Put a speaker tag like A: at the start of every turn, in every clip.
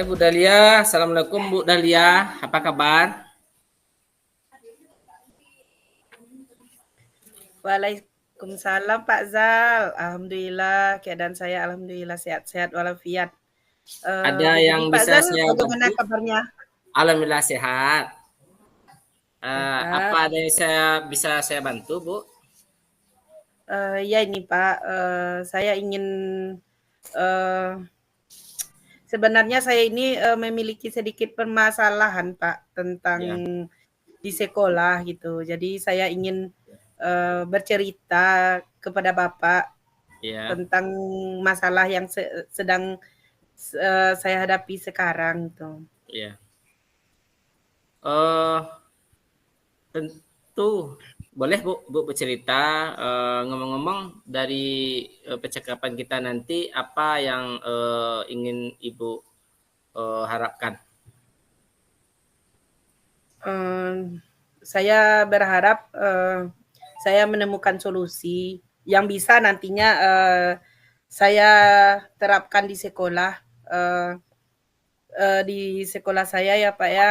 A: Bu Dahlia, Assalamualaikum Bu Dahlia, apa kabar?
B: Waalaikumsalam Pak Zal. Alhamdulillah keadaan saya alhamdulillah sehat-sehat walafiat.
A: Ada
B: Begini
A: yang
B: Pak
A: bisa
B: Zal,
A: saya
B: bagaimana
A: bantu?
B: kabarnya?
A: Alhamdulillah sehat. Apa
B: Sehat.
A: ada yang bisa saya bantu, Bu?
B: Ya ini Pak, saya ingin eh, sebenarnya saya ini memiliki sedikit permasalahan Pak tentang
A: Ya,
B: di sekolah gitu. Jadi saya ingin bercerita kepada Bapak
A: ya,
B: tentang masalah yang sedang saya hadapi sekarang tuh.
A: ya. Eh, tentu boleh Bu, Bu bercerita. Ngomong-ngomong dari percakapan kita nanti, apa yang ingin Ibu harapkan?
B: Saya berharap saya menemukan solusi yang bisa nantinya saya terapkan di sekolah, eh, di sekolah saya ya Pak ya,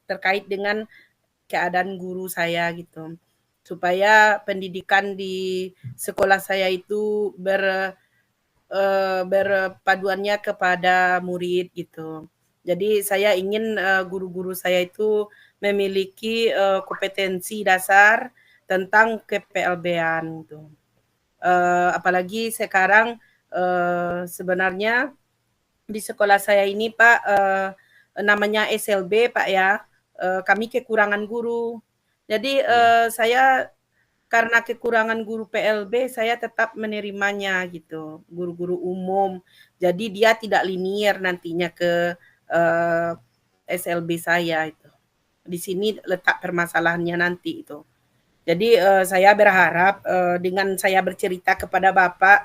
B: terkait dengan keadaan guru saya gitu, supaya pendidikan di sekolah saya itu berpaduannya kepada murid gitu. Jadi saya ingin guru-guru saya itu memiliki kompetensi dasar tentang kePLB-an gitu. Apalagi sekarang sebenarnya di sekolah saya ini Pak namanya SLB Pak ya. Kami kekurangan guru. Jadi
A: Iya,
B: saya karena kekurangan guru PLB, saya tetap menerimanya gitu, guru-guru umum. Jadi dia tidak linier nantinya ke SLB saya itu. Di sini letak permasalahannya nanti itu. Jadi saya berharap dengan saya bercerita kepada Bapak,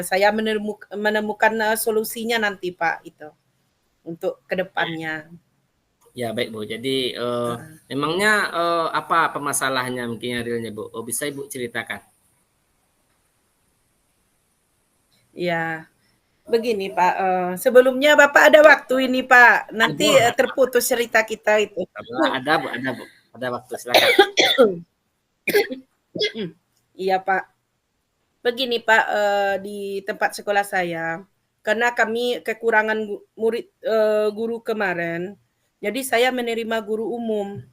B: saya menemukan solusinya nanti Pak itu untuk kedepannya.
A: ya baik Bu. Jadi memangnya apa permasalahannya mungkin yang realnya Bu? Bisa Ibu ceritakan?
B: Ya, begini Pak, sebelumnya Bapak ada waktu ini Pak, nanti
A: Ada,
B: terputus cerita kita itu.
A: ada Bu, ada Bu. Ada waktu, silakan.
B: Iya Pak, begini Pak, di tempat sekolah saya, karena kami kekurangan murid guru kemarin, jadi saya menerima guru umum.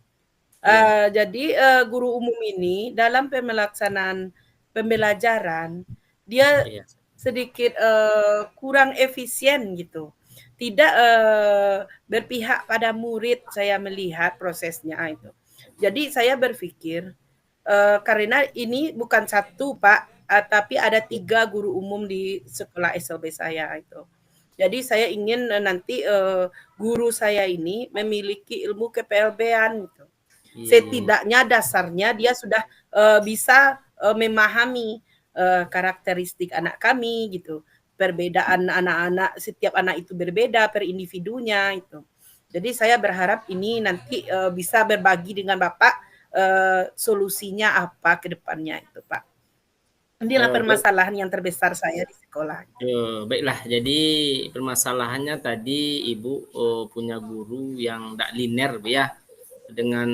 A: Iya,
B: Jadi guru umum ini dalam pemelaksanaan pembelajaran, dia
A: iya,
B: sedikit kurang efisien gitu. Tidak berpihak pada murid, saya melihat prosesnya itu. Jadi saya berpikir karena ini bukan satu Pak, tapi ada
A: iya,
B: 3 guru umum di sekolah SLB saya itu. Jadi saya ingin nanti guru saya ini memiliki ilmu kePLB-an gitu.
A: iya, iya, iya.
B: Setidaknya dasarnya dia sudah bisa memahami karakteristik anak kami gitu. Perbedaan anak-anak, setiap anak itu berbeda per individunya itu. Jadi saya berharap ini nanti bisa berbagi dengan Bapak solusinya apa ke depannya itu, Pak. Inilah
A: Baik,
B: permasalahan yang terbesar saya di sekolah.
A: baiklah. Jadi permasalahannya tadi Ibu punya guru yang tidak linear Bu, ya, dengan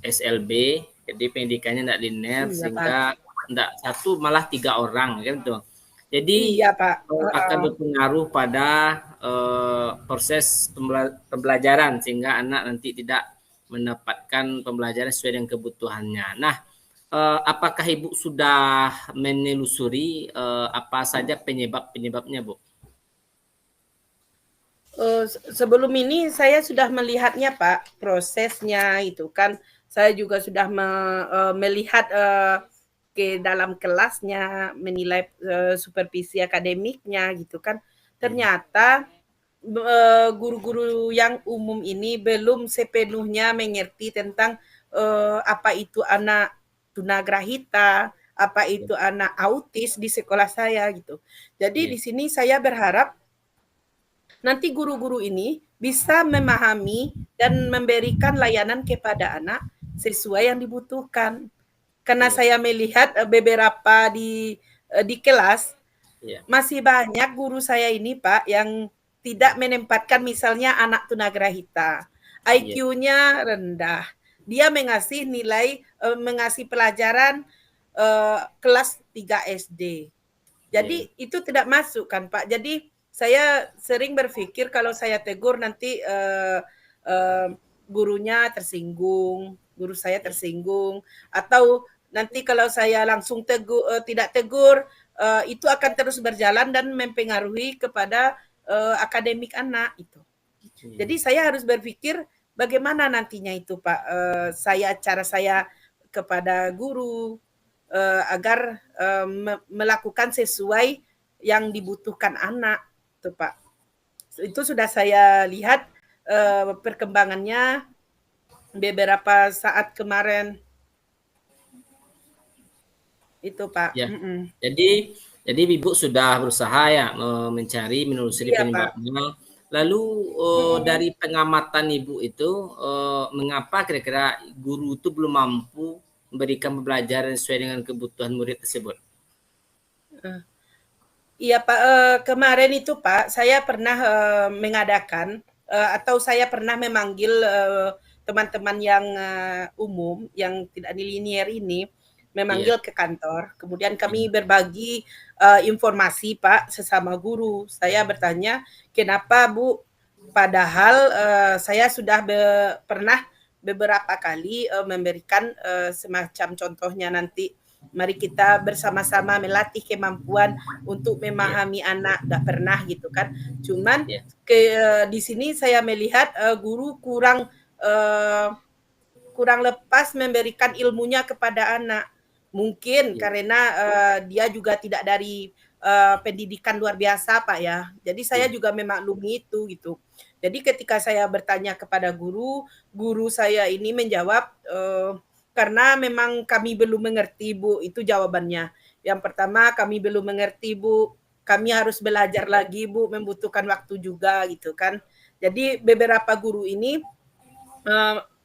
A: SLB. Jadi pendidikannya tidak linear
B: Iya, Pak.
A: sehingga tidak satu malah 3 orang kan tuh. Jadi
B: Iya, Pak.
A: akan berpengaruh pada proses pembelajaran sehingga anak nanti tidak mendapatkan pembelajaran sesuai dengan kebutuhannya. Nah, apakah Ibu sudah menelusuri apa saja penyebab-penyebabnya, Bu?
B: Sebelum ini saya sudah melihatnya Pak, prosesnya itu kan saya juga sudah melihat ke dalam kelasnya, menilai supervisi akademiknya gitu kan.
A: Iya,
B: Ternyata guru-guru yang umum ini belum sepenuhnya mengerti tentang apa itu anak tunagrahita, apa
A: iya,
B: itu anak autis di sekolah saya gitu. Jadi
A: iya,
B: di sini saya berharap nanti guru-guru ini bisa memahami dan memberikan layanan kepada anak sesuai yang dibutuhkan. Karena
A: iya,
B: saya melihat beberapa di kelas
A: iya,
B: masih banyak guru saya ini Pak yang tidak menempatkan misalnya anak tunagrahita,
A: Iya,
B: IQ-nya rendah, dia mengasih pelajaran kelas 3 SD.
A: iya,
B: Jadi itu tidak masuk kan Pak. Jadi saya sering berpikir kalau saya tegur nanti uh, gurunya tersinggung, guru saya
A: iya,
B: tersinggung, atau nanti kalau saya langsung tidak tegur, itu akan terus berjalan dan mempengaruhi kepada akademik anak itu.
A: iya,
B: Jadi saya harus berpikir bagaimana nantinya itu Pak, cara saya kepada guru agar melakukan sesuai yang dibutuhkan anak, itu Pak. Itu sudah saya lihat perkembangannya beberapa saat kemarin itu Pak.
A: iya. Jadi Ibu sudah berusaha ya mencari, menelusuri
B: Iya Pak.
A: penyebabnya. Lalu dari pengamatan Ibu itu, mengapa kira-kira guru itu belum mampu memberikan pembelajaran sesuai dengan kebutuhan murid tersebut?
B: Iya Pak, kemarin itu Pak, saya pernah mengadakan atau saya pernah memanggil teman-teman yang umum, yang tidak nilinier ini,
A: Iya,
B: memanggil ke kantor. Kemudian
A: iya,
B: kami berbagi informasi Pak sesama guru. Saya bertanya, kenapa Bu? Padahal saya sudah pernah beberapa kali memberikan semacam contohnya nanti. Mari kita bersama-sama melatih kemampuan untuk
A: iya,
B: memahami anak, nggak pernah gitu kan. Cuman
A: iya,
B: di sini saya melihat guru uh, kurang lepas memberikan ilmunya kepada anak. Mungkin
A: iya,
B: karena dia juga tidak dari pendidikan luar biasa Pak ya. Jadi saya
A: iya,
B: juga memaklumi itu gitu. Jadi ketika saya bertanya kepada guru, guru saya ini menjawab karena memang kami belum mengerti Bu, itu jawabannya. Yang pertama kami belum mengerti Bu, kami harus belajar lagi Bu, membutuhkan waktu juga gitu kan. Jadi beberapa guru ini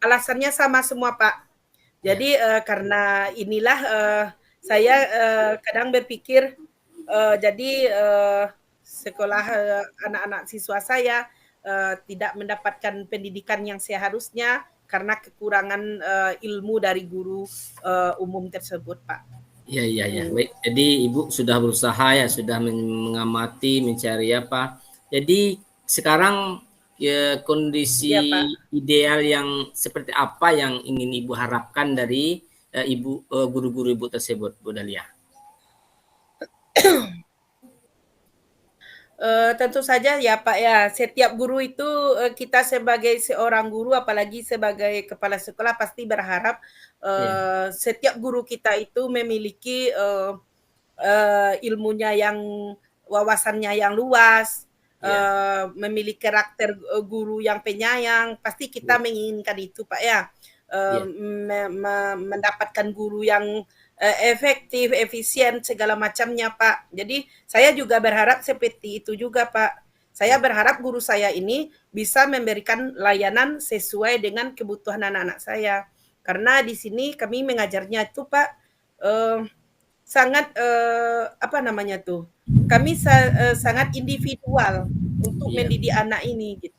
B: alasannya sama semua Pak.
A: iya,
B: Jadi karena inilah saya kadang berpikir jadi sekolah anak-anak siswa saya tidak mendapatkan pendidikan yang seharusnya karena kekurangan ilmu dari guru umum tersebut, Pak.
A: iya, iya, iya.
B: Mm.
A: Baik, jadi Ibu sudah berusaha ya, sudah mengamati, mencari apa. Jadi sekarang ya kondisi
B: Iya, Pak.
A: ideal yang seperti apa yang ingin Ibu harapkan dari guru-guru Ibu tersebut, Bu Dahlia?
B: Tentu saja ya Pak ya, setiap guru itu kita sebagai seorang guru apalagi sebagai kepala sekolah pasti berharap
A: Iya,
B: setiap guru kita itu memiliki ilmunya yang wawasannya yang luas,
A: iya,
B: memiliki karakter guru yang penyayang, pasti kita
A: iya,
B: menginginkan itu Pak ya.
A: iya,
B: Mendapatkan guru yang efektif, efisien segala macamnya Pak. Jadi saya juga berharap seperti itu juga Pak. Saya
A: iya,
B: berharap guru saya ini bisa memberikan layanan sesuai dengan kebutuhan anak-anak saya. Karena di sini kami mengajarnya itu Pak eh, sangat apa namanya tuh? Kami sangat individual untuk
A: iya,
B: mendidik anak ini gitu.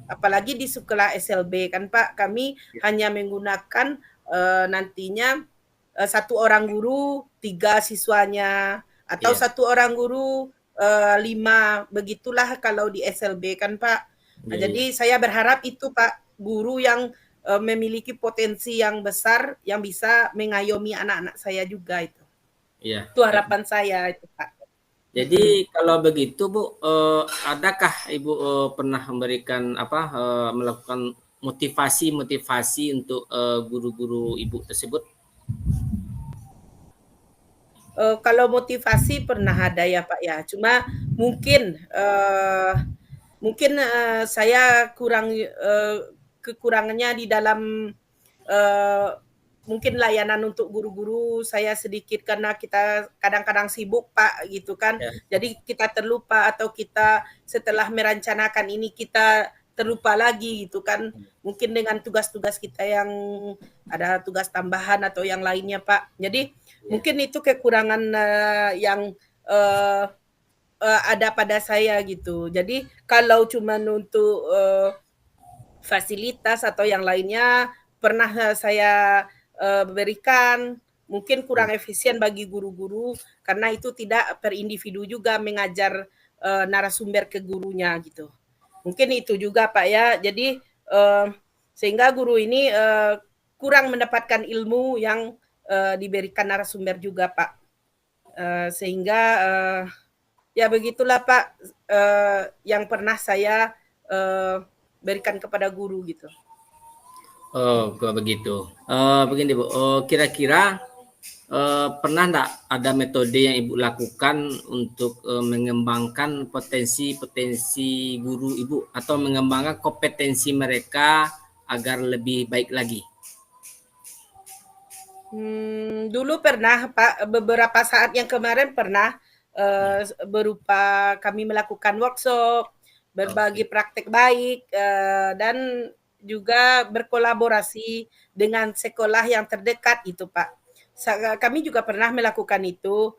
B: Apalagi di sekolah SLB kan Pak, kami hanya menggunakan nantinya satu orang guru, 3 siswanya, atau
A: iya,
B: satu orang guru 5, begitulah kalau di SLB kan Pak. Nah,
A: iya, iya,
B: jadi saya berharap itu Pak, guru yang memiliki potensi yang besar yang bisa mengayomi anak-anak saya juga itu.
A: iya.
B: Itu harapan saya itu Pak.
A: Jadi
B: Mm-mm.
A: kalau begitu Bu, adakah Ibu pernah memberikan apa, melakukan motivasi-motivasi untuk guru-guru Ibu tersebut?
B: Kalau motivasi pernah ada ya Pak ya, cuma mungkin saya kurang kekurangannya di dalam uh, mungkin layanan untuk guru-guru saya sedikit karena kita kadang-kadang sibuk Pak gitu kan.
A: Ya,
B: Jadi kita terlupa atau kita setelah merencanakan ini kita terlupa lagi gitu kan. Mungkin dengan tugas-tugas kita yang ada tugas tambahan atau yang lainnya Pak. Jadi
A: ya,
B: mungkin itu kekurangan yang uh, ada pada saya gitu. Jadi kalau cuma untuk fasilitas atau yang lainnya pernah saya berikan, mungkin kurang efisien bagi guru-guru karena itu tidak per individu juga mengajar narasumber ke gurunya gitu. Mungkin itu juga Pak ya. Jadi sehingga guru ini kurang mendapatkan ilmu yang diberikan narasumber juga Pak. Sehingga ya begitulah Pak yang pernah saya berikan kepada guru gitu.
A: Oh, begitu. Begini Bu, kira-kira pernah nggak ada metode yang Ibu lakukan untuk mengembangkan potensi-potensi guru Ibu atau mengembangkan kompetensi mereka agar lebih baik lagi?
B: Dulu pernah Pak, beberapa saat yang kemarin pernah berupa kami melakukan workshop, berbagi
A: Oke.
B: praktek baik, dan juga berkolaborasi dengan sekolah yang terdekat itu Pak. Kami juga pernah melakukan itu,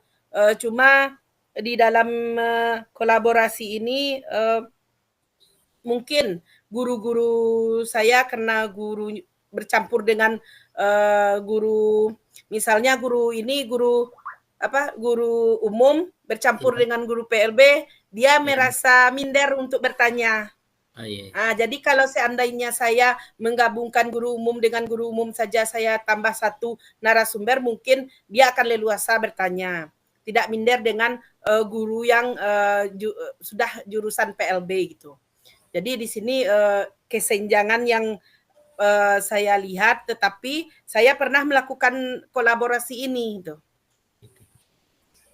B: cuma di dalam kolaborasi ini mungkin guru-guru saya karena guru bercampur dengan guru misalnya guru ini guru umum bercampur
A: Iya,
B: dengan guru PLB, dia
A: iya.
B: merasa minder untuk bertanya.
A: Ah, iya.
B: Jadi kalau seandainya saya menggabungkan guru umum dengan guru umum saja, saya tambah satu narasumber, mungkin dia akan leluasa bertanya. Tidak minder dengan guru yang sudah jurusan PLB gitu. Jadi di sini kesenjangan yang saya lihat, tetapi saya pernah melakukan kolaborasi ini gitu.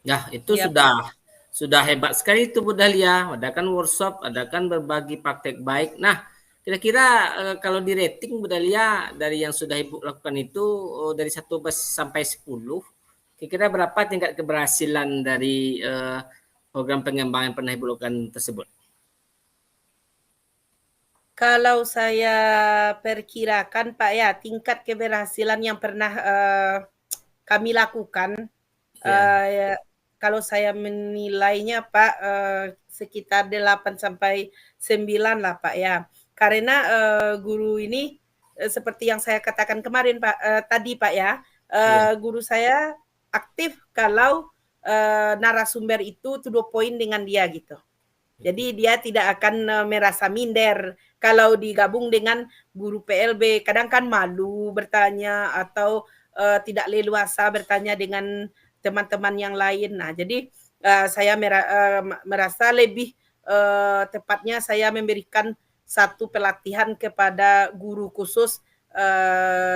A: Ya, itu
B: Iya Pak.
A: sudah hebat sekali itu Bu Dahlia. Adakan workshop, adakan berbagi praktek baik. Nah, kira-kira kalau di rating Bu Dahlia dari yang sudah Ibu lakukan itu dari 1 sampai 10, kira-kira berapa tingkat keberhasilan dari program pengembangan yang pernah Ibu lakukan tersebut?
B: Kalau saya perkirakan Pak ya, tingkat keberhasilan yang pernah kami lakukan,
A: Ya,
B: ya, kalau saya menilainya Pak sekitar 8 sampai 9 lah Pak ya. Karena guru ini seperti yang saya katakan kemarin Pak tadi Pak ya,
A: iya.
B: guru saya aktif kalau narasumber itu to the point dengan dia gitu. Jadi dia tidak akan merasa minder kalau digabung dengan guru PLB. Kadang kan malu bertanya atau tidak leluasa bertanya dengan teman-teman yang lain. Nah, jadi saya merasa lebih tepatnya saya memberikan satu pelatihan kepada guru khusus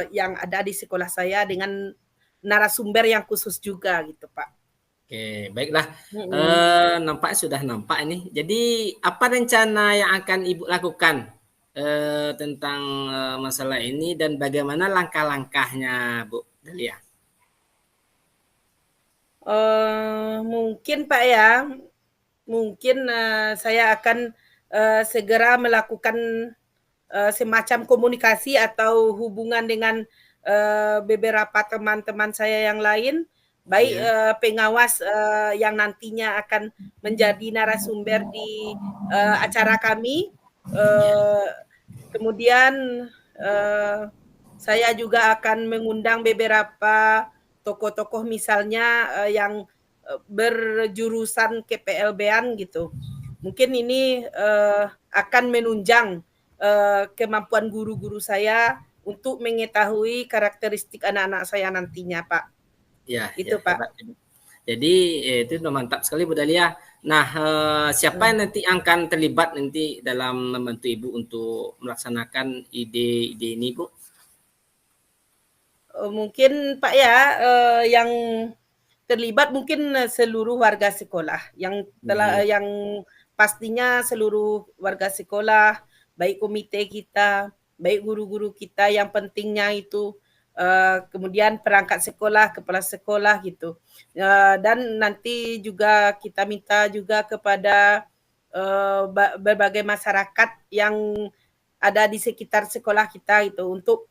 B: yang ada di sekolah saya dengan narasumber yang khusus juga gitu, Pak.
A: Oke, baiklah.
B: Mm-mm.
A: Nampaknya sudah nampak ini. Jadi, apa rencana yang akan Ibu lakukan tentang masalah ini dan bagaimana langkah-langkahnya, Bu Dahlia?
B: Mungkin Pak ya, mungkin saya akan segera melakukan semacam komunikasi atau hubungan dengan beberapa teman-teman saya yang lain, baik
A: Ya,
B: pengawas yang nantinya akan menjadi narasumber di acara kami. Uh, Kemudian saya juga akan mengundang beberapa tokoh-tokoh misalnya yang berjurusan KPLB-an gitu. Mungkin ini akan menunjang kemampuan guru-guru saya untuk mengetahui karakteristik anak-anak saya nantinya, Pak.
A: ya, ya,
B: Itu, Pak.
A: hebat. Jadi, itu udah mantap sekali, Bu Dahlia. Nah, siapa yang nanti akan terlibat nanti dalam membantu Ibu untuk melaksanakan ide-ide ini, Bu?
B: Mungkin Pak ya, yang terlibat mungkin seluruh warga sekolah yang telah
A: Iya,
B: yang pastinya seluruh warga sekolah, baik komite kita, baik guru-guru kita yang pentingnya itu kemudian perangkat sekolah, kepala sekolah gitu. Dan nanti juga kita minta juga kepada berbagai masyarakat yang ada di sekitar sekolah kita itu untuk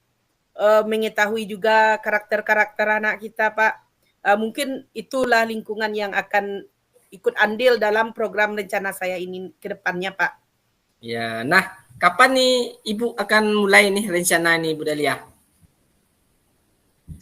B: mengetahui juga karakter-karakter anak kita, Pak. Mungkin itulah lingkungan yang akan ikut andil dalam program rencana saya ini ke depannya, Pak.
A: Ya, nah kapan nih Ibu akan mulai nih rencana nih Bu Dahlia?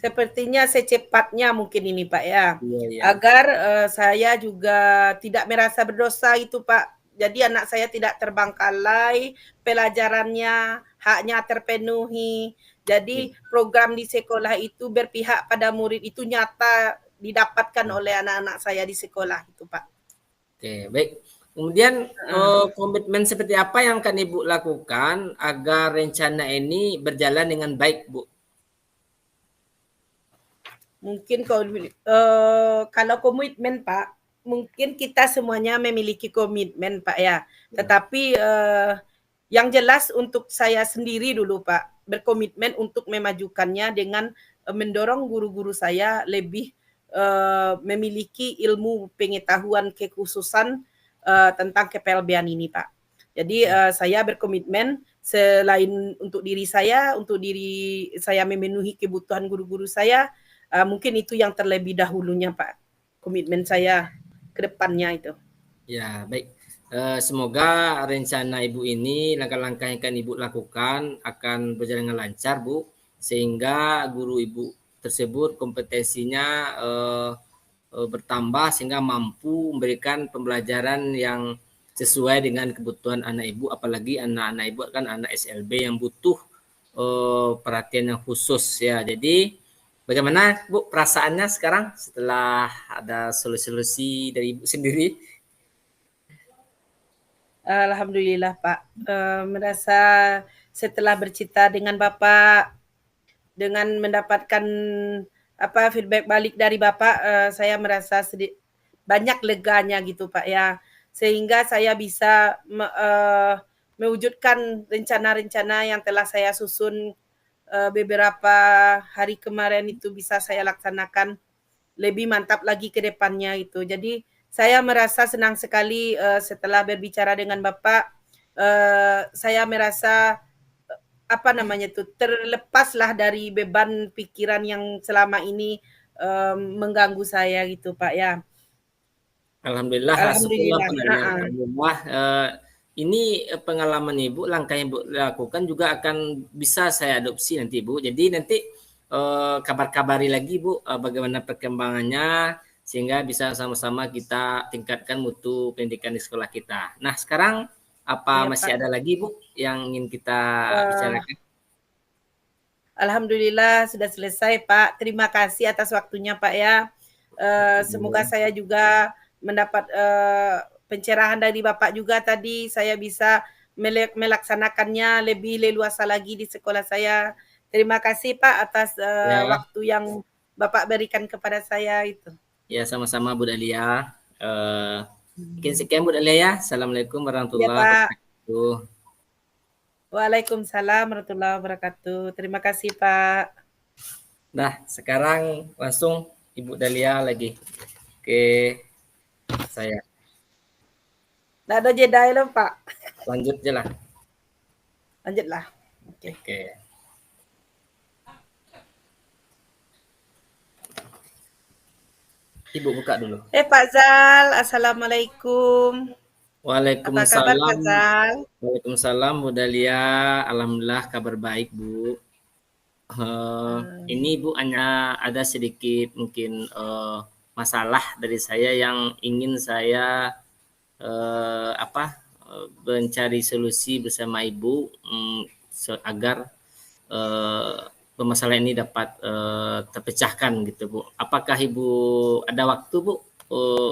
B: Sepertinya secepatnya mungkin ini, Pak, ya.
A: Iya, iya.
B: Agar saya juga tidak merasa berdosa itu, Pak. Jadi anak saya tidak terbengkalai, pelajarannya, haknya terpenuhi. Jadi program di sekolah itu berpihak pada murid itu nyata didapatkan oleh anak-anak saya di sekolah itu, Pak.
A: Oke, baik. Kemudian
B: Heeh.
A: komitmen seperti apa yang akan Ibu lakukan agar rencana ini berjalan dengan baik, Bu?
B: Mungkin kalau komitmen, Pak, mungkin kita semuanya memiliki komitmen, Pak, ya. Tetapi yang jelas untuk saya sendiri dulu, Pak, berkomitmen untuk memajukannya dengan mendorong guru-guru saya lebih memiliki ilmu pengetahuan kekhususan tentang KPLB-an ini, Pak. Jadi saya berkomitmen selain untuk diri saya memenuhi kebutuhan guru-guru saya, mungkin itu yang terlebih dahulunya, Pak, komitmen saya ke depannya itu.
A: Ya, baik. Semoga rencana Ibu ini, langkah-langkah yang akan Ibu lakukan akan berjalan dengan lancar, Bu, sehingga guru Ibu tersebut kompetensinya bertambah sehingga mampu memberikan pembelajaran yang sesuai dengan kebutuhan anak Ibu, apalagi anak-anak Ibu kan anak SLB yang butuh perhatian yang khusus ya. Jadi bagaimana Bu perasaannya sekarang setelah ada solusi-solusi dari Ibu sendiri?
B: Alhamdulillah, Pak, merasa setelah bercita dengan Bapak, dengan mendapatkan feedback balik dari Bapak, saya merasa banyak leganya gitu, Pak, ya. Sehingga saya bisa mewujudkan rencana-rencana yang telah saya susun beberapa hari kemarin itu bisa saya laksanakan lebih mantap lagi ke depannya itu. Jadi saya merasa senang sekali setelah berbicara dengan Bapak, saya merasa terlepaslah dari beban pikiran yang selama ini mengganggu saya gitu, Pak, ya.
A: Alhamdulillah, syukurlah
B: Alhamdulillah.
A: Dahlia. Alhamdulillah, ini pengalaman Ibu, langkah yang Ibu lakukan juga akan bisa saya adopsi nanti Bu. Jadi nanti kabar-kabari lagi Bu bagaimana perkembangannya sehingga bisa sama-sama kita tingkatkan mutu pendidikan di sekolah kita. Nah, sekarang apa
B: Iya,
A: masih
B: Pak.
A: ada lagi Bu yang ingin kita
B: Uh,
A: bicarakan?
B: Alhamdulillah sudah selesai, Pak. Terima kasih atas waktunya, Pak, ya. Semoga saya juga mendapat pencerahan dari Bapak juga tadi. Saya bisa melaksanakannya lebih leluasa lagi di sekolah saya. Terima kasih, Pak, atas
A: Ya,
B: waktu yang Bapak berikan kepada saya itu.
A: ya sama-sama Bu Dahlia. Mungkin sekian Bu Dahlia ya. Assalamualaikum
B: Iya,
A: warahmatullahi
B: Pak.
A: wabarakatuh.
B: Waalaikumsalam warahmatullahi wabarakatuh. Terima kasih, Pak.
A: Nah, sekarang langsung Ibu Dahlia lagi ke saya.
B: Nggak ada jeda ya, Pak.
A: Lanjut aja lah.
B: Lanjutlah. Oke.
A: Oke. Ibu buka dulu.
B: Pak Zal, Assalamualaikum. Apa kabar, Pak
A: Waalaikumsalam.
B: Zal?
A: Waalaikumsalam Bu Dahlia. Alhamdulillah kabar baik Bu. Ini Bu hanya ada sedikit mungkin masalah dari saya yang ingin saya mencari solusi bersama Ibu agar permasalahan ini dapat terpecahkan gitu Bu. Apakah Ibu ada waktu Bu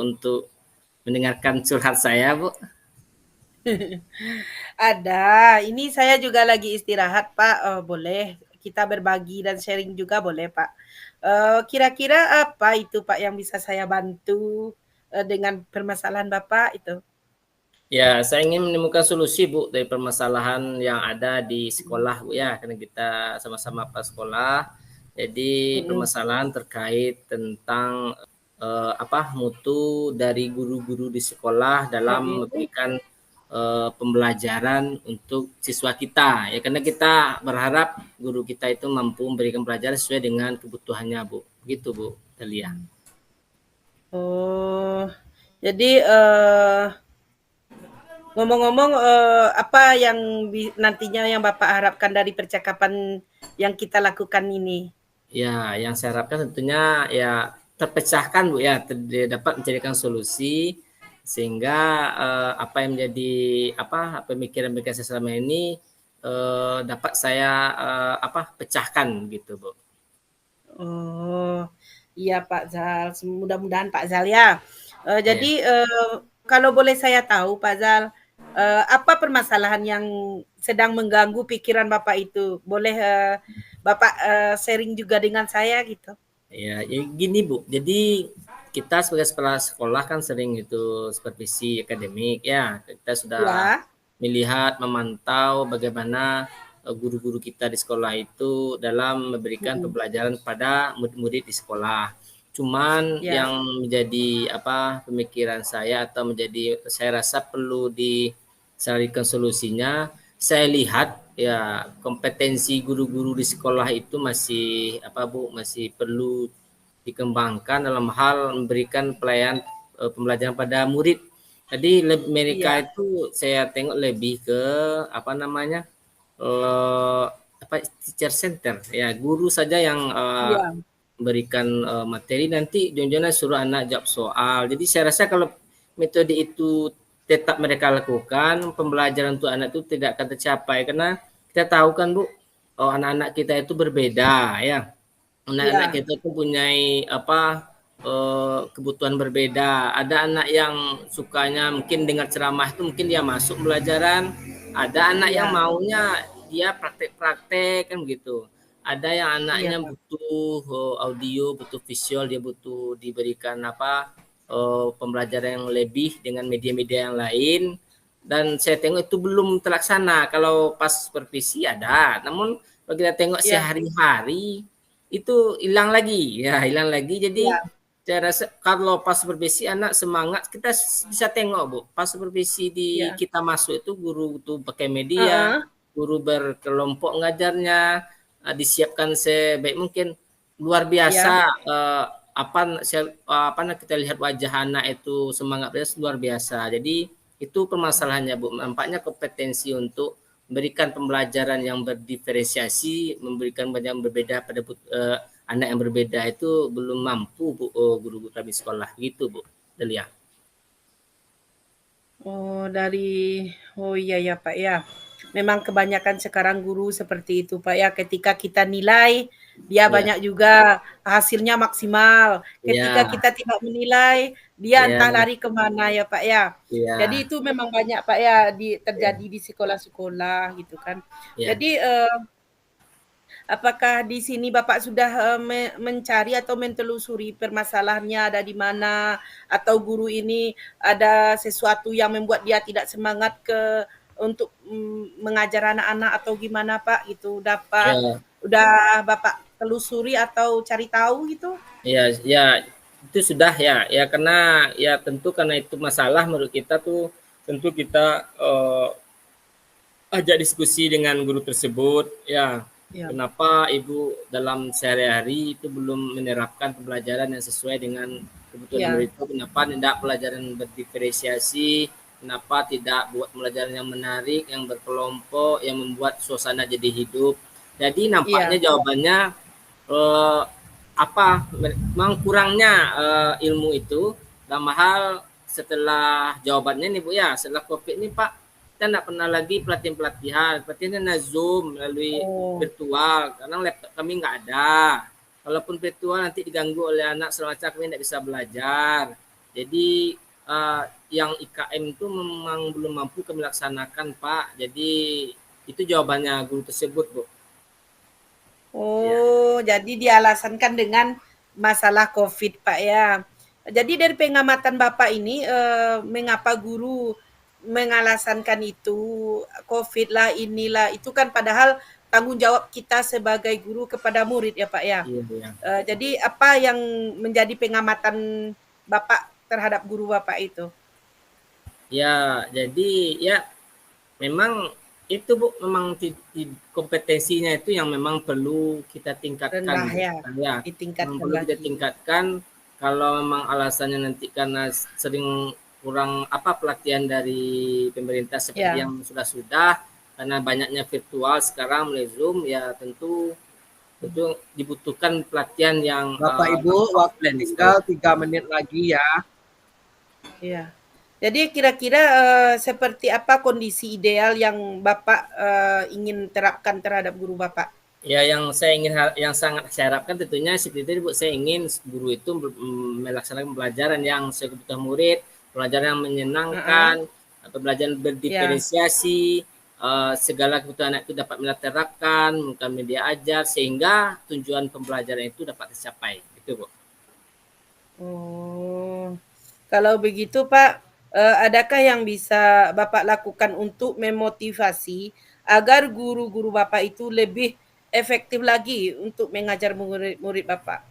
A: untuk mendengarkan curhat saya Bu?
B: Ada. Ini saya juga lagi istirahat, Pak. Boleh kita berbagi dan sharing juga boleh, Pak. Kira-kira apa itu, Pak, yang bisa saya bantu dengan permasalahan Bapak itu?
A: Ya, saya ingin menemukan solusi Bu dari permasalahan yang ada di sekolah Bu ya, karena kita sama-sama pas sekolah. Jadi permasalahan terkait tentang mutu dari guru-guru di sekolah dalam memberikan pembelajaran untuk siswa kita. Ya, karena kita berharap guru kita itu mampu memberikan pelajaran sesuai dengan kebutuhannya Bu. Begitu Bu Delia.
B: Oh, Jadi ngomong-ngomong, apa yang nantinya yang Bapak harapkan dari percakapan yang kita lakukan ini?
A: Ya, yang saya harapkan tentunya ya terpecahkan Bu ya, dapat mencarikan solusi sehingga apa yang menjadi apa pemikiran-pemikiran saya selama ini dapat saya pecahkan gitu Bu.
B: Oh, iya Pak Zal, mudah-mudahan Pak Zal ya.
A: Ya.
B: Jadi kalau boleh saya tahu Pak Zal, apa permasalahan yang sedang mengganggu pikiran Bapak itu? Boleh Bapak sharing juga dengan saya gitu?
A: Ya, ya gini Bu. Jadi kita sebagai kepala sekolah kan sering itu supervisi akademik ya. Kita sudah
B: Ya,
A: melihat, memantau bagaimana guru-guru kita di sekolah itu dalam memberikan
B: mhm,
A: pembelajaran kepada murid-murid di sekolah. Cuman
B: ya,
A: yang menjadi pemikiran saya atau menjadi saya rasa perlu dicarikan solusinya, saya lihat ya kompetensi guru-guru di sekolah itu masih Bu masih perlu dikembangkan dalam hal memberikan pelayanan pembelajaran pada murid. Jadi
B: iya,
A: mereka itu saya tengok lebih ke apa namanya eh, teacher center ya guru saja yang
B: iya,
A: memberikan materi nanti jangan suruh anak jawab soal. Jadi saya rasa kalau metode itu tetap mereka lakukan, pembelajaran untuk anak itu tidak akan tercapai karena kita tahu kan Bu, anak-anak kita itu berbeda ya. Anak-anak
B: iya,
A: kita tuh punya kebutuhan berbeda. Ada anak yang sukanya mungkin dengar ceramah itu mungkin dia masuk pembelajaran. Ada anak yang
B: iya,
A: maunya dia praktek-praktek kan gitu. Ada yang
B: iya
A: anaknya
B: Pak,
A: butuh audio, butuh visual, dia butuh diberikan pembelajaran yang lebih dengan media-media yang lain. Dan saya tengok itu belum terlaksana. Kalau pas supervisi ada, namun kalau kita tengok
B: iya,
A: sehari-hari itu hilang lagi, ya hilang lagi. Jadi
B: iya,
A: saya rasa kalau pas supervisi anak semangat, kita bisa tengok Bu, pas supervisi di
B: iya,
A: kita masuk itu guru tuh pakai media,
B: heeh,
A: guru berkelompok ngajarnya, disiapkan sebaik mungkin. Luar biasa,
B: iya.
A: kita lihat wajah anak itu semangat luar biasa. Jadi itu permasalahannya Bu, nampaknya kompetensi untuk memberikan pembelajaran yang berdiferensiasi, memberikan banyak yang berbeda pada anak yang berbeda itu belum mampu Bu, guru-guru kami sekolah gitu Bu Delia.
B: Oh, oh iya ya Pak ya. Memang kebanyakan sekarang guru seperti itu Pak ya. Ketika kita nilai, dia
A: Ya,
B: banyak juga hasilnya maksimal. Ketika
A: ya,
B: kita tidak menilai, dia
A: ya,
B: entah lari kemana ya Pak ya. Jadi
A: ya,
B: itu memang banyak Pak ya terjadi di sekolah-sekolah gitu kan.
A: ya,
B: Jadi apakah di sini Bapak sudah mencari atau mentelusuri permasalahannya ada di mana atau guru ini ada sesuatu yang membuat dia tidak semangat untuk mengajar anak-anak atau gimana Pak gitu dapat
A: ya,
B: udah Bapak telusuri atau cari tahu gitu?
A: ya, ya, itu sudah ya, ya karena ya tentu karena itu masalah menurut kita tuh tentu kita ajak diskusi dengan guru tersebut ya
B: Ya,
A: kenapa ibu dalam sehari-hari itu belum menerapkan pembelajaran yang sesuai dengan kebutuhan
B: ya,
A: murid itu, kenapa tidak pelajaran berdiferensiasi, kenapa tidak buat pembelajaran yang menarik, yang berkelompok, yang membuat suasana jadi hidup. Jadi nampaknya
B: iya,
A: jawabannya eh, memang kurangnya ilmu itu dalam hal setelah jawabannya nih Bu ya, setelah COVID ini Pak kita tidak pernah lagi pelatihannya Zoom melalui
B: oh,
A: virtual karena laptop kami nggak ada, kalaupun virtual nanti diganggu oleh anak semacam kami tidak bisa belajar. Jadi yang IKM itu memang belum mampu kami laksanakan Pak, jadi itu jawabannya guru tersebut Bu. Ya,
B: oh jadi dialasankan dengan masalah COVID Pak ya. Jadi dari pengamatan Bapak ini, mengapa guru mengalasankan itu, COVID lah, inilah, itu kan padahal tanggung jawab kita sebagai guru kepada murid ya Pak ya.
A: iya, iya.
B: Jadi apa yang menjadi pengamatan Bapak terhadap guru Bapak itu?
A: Ya, jadi ya memang itu Bu, memang kompetensinya itu yang memang perlu kita tingkatkan
B: Rendah
A: Bu.
B: ya,
A: Ya, memang
B: ditingkatkan
A: perlu kita
B: lagi.
A: tingkatkan Kalau memang alasannya nanti karena sering kurang pelatihan dari pemerintah seperti
B: Ya.
A: yang sudah-sudah, karena banyaknya virtual sekarang melalui Zoom, ya tentu dibutuhkan pelatihan yang
C: Bapak Ibu, waktu
A: offline
C: tinggal 3 menit lagi ya.
B: Iya. Jadi kira-kira seperti apa kondisi ideal yang Bapak ingin terapkan terhadap guru Bapak?
A: Ya, yang sangat saya harapkan tentunya seperti itu Bu, saya ingin guru itu melaksanakan pembelajaran yang sesuai kebutuhan murid, pelajaran yang menyenangkan, pembelajaran
B: Ya.
A: berdiferensiasi, segala kebutuhan anak itu dapat terapkan, menggunakan media ajar sehingga tujuan pembelajaran itu dapat tercapai, gitu Bu.
B: Oh, kalau begitu Pak, adakah yang bisa Bapak lakukan untuk memotivasi agar guru-guru Bapak itu lebih efektif lagi untuk mengajar murid-murid Bapak?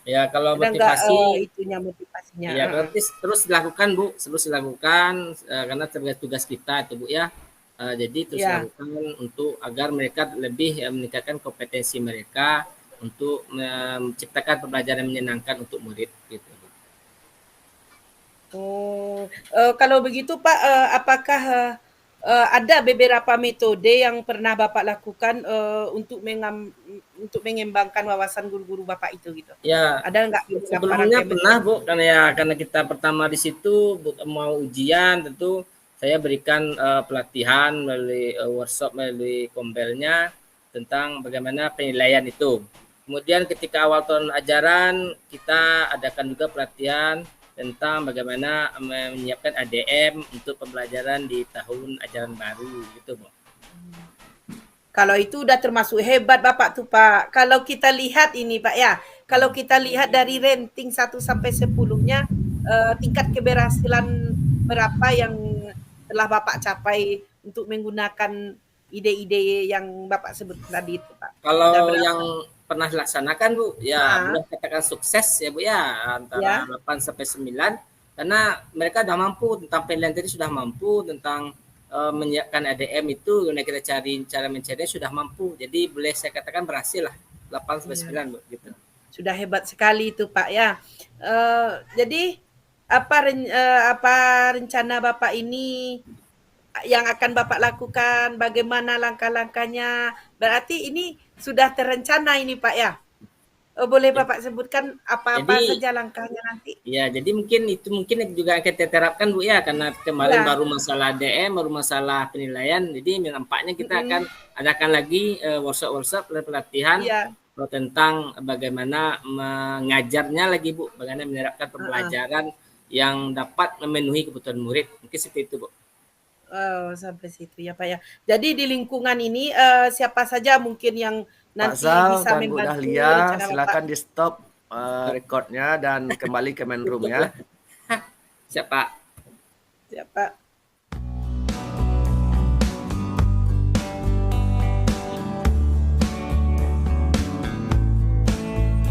A: Ya, kalau
B: Ada nggak
A: motivasi,
B: itunya motivasinya?
A: ya berarti terus dilakukan Bu, terus dilakukan karena sebagai tugas kita itu Bu ya. Jadi terus
B: Ya.
A: dilakukan untuk agar mereka lebih meningkatkan kompetensi mereka untuk menciptakan pembelajaran yang menyenangkan untuk murid gitu.
B: Oh, kalau begitu Pak, apakah ada beberapa metode yang pernah Bapak lakukan untuk mengembangkan wawasan guru-guru Bapak itu gitu?
A: Ya,
B: Ada nggak beberapa
A: sebelumnya
B: rangkaian
A: pernah
B: metode?
A: Bu, karena kita pertama di situ mau ujian, tentu saya berikan pelatihan melalui workshop melalui Kombelnya tentang bagaimana penilaian itu. Kemudian ketika awal tahun ajaran kita adakan juga pelatihan tentang bagaimana menyiapkan ADM untuk pembelajaran di tahun ajaran baru gitu Bu.
B: Kalau itu udah termasuk hebat Bapak tuh Pak. Kalau kita lihat ini Pak ya, kalau kita lihat dari rating 1 sampai 10-nya, tingkat keberhasilan berapa yang telah Bapak capai untuk menggunakan ide-ide yang Bapak sebut tadi itu Pak? Udah
A: Kalau
B: berapa?
A: yang pernah dilaksanakan Bu, ya
B: Ah,
A: boleh katakan sukses ya Bu ya, antara
B: ya.
A: 8 sampai 9 karena mereka sudah mampu tentang penilaian tadi, sudah mampu tentang menyiapkan ADM itu, yang kita cari cara mencarinya sudah mampu. Jadi boleh saya katakan berhasil lah 8 sampai
B: Ya.
A: 9 Bu gitu.
B: Sudah hebat sekali itu Pak ya. Jadi apa rencana Bapak ini yang akan Bapak lakukan? Bagaimana langkah-langkahnya? Berarti ini sudah terencana ini Pak ya? Boleh Bapak sebutkan apa-apa
A: Jadi
B: saja langkahnya nanti?
A: ya, jadi mungkin juga kita terapkan Bu ya, karena kemarin
B: Ya.
A: baru masalah DM, baru masalah penilaian, jadi nampaknya kita akan
B: Mm-mm.
A: adakan lagi workshop pelatihan
B: Iya.
A: tentang bagaimana mengajarnya lagi Bu, bagaimana menerapkan
B: Uh-uh.
A: pembelajaran yang dapat memenuhi kebutuhan murid, mungkin seperti itu Bu.
B: Oh, sampai situ ya Pak ya. Jadi di lingkungan ini siapa saja mungkin yang
C: Pak
B: nanti
C: Zal
B: bisa
C: dan Bu
B: membantu
C: Dahlia,
B: rencana Bapak?
C: silakan di stop recordnya dan kembali ke main room ya.
A: Siapa?
B: Siapa?